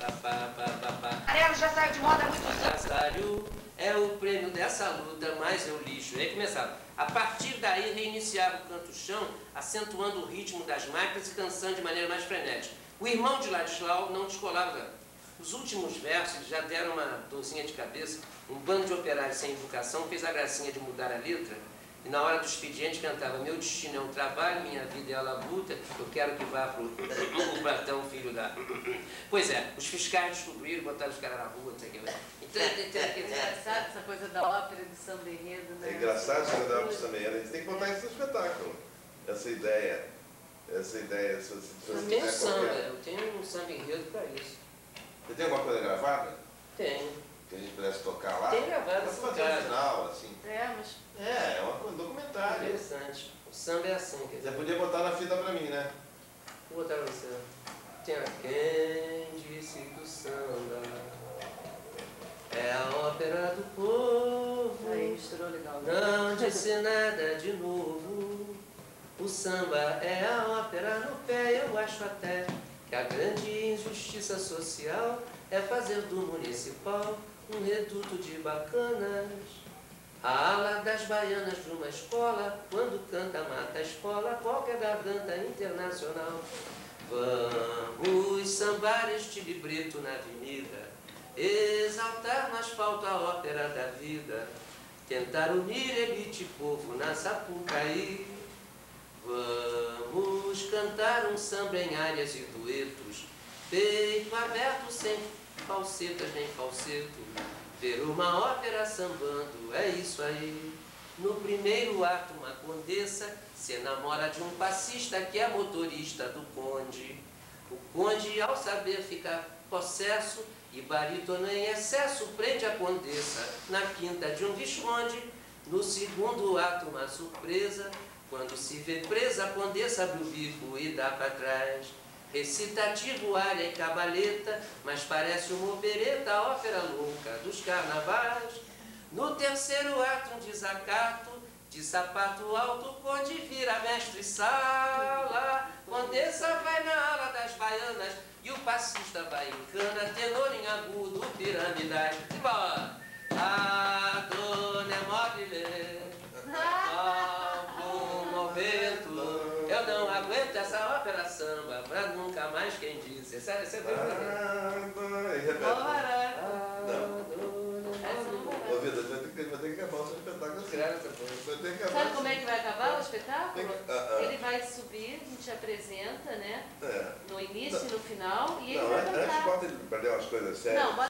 Amarelo já saiu de moda há muitos anos. Agasalho é o prêmio dessa luta, mas eu lixo. E aí começava. A partir daí, reiniciava o canto-chão, acentuando o ritmo das máquinas e dançando de maneira mais frenética. O irmão de Ladislau não descolava. Os últimos versos já deram uma dorzinha de cabeça. Um bando de operários sem educação fez a gracinha de mudar a letra. E na hora do expediente cantava: meu destino é um trabalho, minha vida é a labuta, eu quero que vá pro Platão, filho da... Pois é, os fiscais descobriram, botaram os caras na rua, não sei o que. Então, É engraçado essa coisa da ópera, do samba enredo, né? É engraçado essa coisa da ópera também. A gente tem que botar isso no espetáculo. Essa ideia. eu tenho samba, eu tenho um samba enredo pra isso. Você tem alguma coisa gravada? Tenho. Que a gente pudesse tocar lá? Tem gravado Pra essa fazer casa. um final, assim. Mas... É um documentário. Interessante. O samba é assim, quer Você dizer. podia botar na fita pra mim, né? Vou botar pra você. Tem a quem disse que o samba é a ópera do povo. Aí misturou legal. Não disse nada de novo. O samba é a ópera no pé. Eu acho até que a grande injustiça social é fazer do municipal um reduto de bacanas. A ala das baianas de uma escola, quando canta mata a escola, qualquer garganta internacional. Vamos sambar este libreto na avenida, exaltar no asfalto a ópera da vida, tentar unir elite e povo na Sapucaí. Vamos cantar um samba em áreas e duetos, peito aberto sem falsetas nem falseto, ver uma ópera sambando, é isso aí. No primeiro ato, uma condessa se enamora de um passista que é motorista do conde. O conde, ao saber, fica possesso e barítono em excesso prende a condessa na quinta de um visconde. No segundo ato, uma surpresa, quando se vê presa, a condessa abre o bico e dá para trás. Recitativo, área e cabaleta, mas parece uma opereta, a ópera louca dos carnavais. No terceiro ato, um desacato, de sapato alto, o conde vira mestre sala. Condessa vai na ala das baianas e o passista vai em cana, tenor em agudo, piramidais. Simbora! A dona é mobile, ao vento. Eu não aguento essa ópera samba, pra nunca mais quem disse. Essa é bem Ô, Vida, vai ter que acabar o seu espetáculo assim. Vai ter que acabar. Sabe como é que vai acabar o espetáculo? Tem- Ele vai subir, a gente apresenta, né? É. No início e no final, e ele Não, vai antes cantar. bota ele pra ler umas coisas sérias. Não, bota